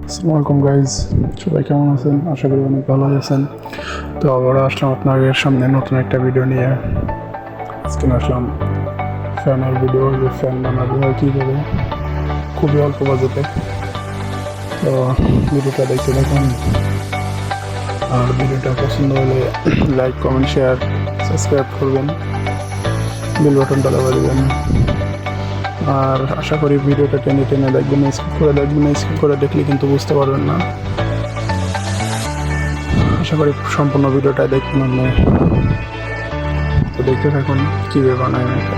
আসসালামু আলাইকুম গাইজ, সবাই কেমন আছেন? আশা করি অনেক ভালো আছেন। তো আবারও আসলাম আপনাদের সামনে নতুন একটা ভিডিও নিয়ে। আজকে আসলাম ফ্যানের ভিডিও, যে ফ্যান বানাতে হয় কীভাবে, খুবই অল্প বাজেটে। তো ভিডিওটা দেখতে দেখুন, আর ভিডিওটা পছন্দ হলে লাইক, কমেন্ট, শেয়ার, সাবস্ক্রাইব করবেন, বেল বাটনটা দবাই দেবেন। আর আশা করি ভিডিওটা টেনে টেনে দেখবেন, স্কিপ করে দেখবেন না। স্কিপ করে দেখলে কিন্তু বুঝতে পারবেন না। আশা করি সম্পূর্ণ ভিডিওটা দেখবেন আপনি। তো দেখতে থাকুন কীভাবে বানায় এটা।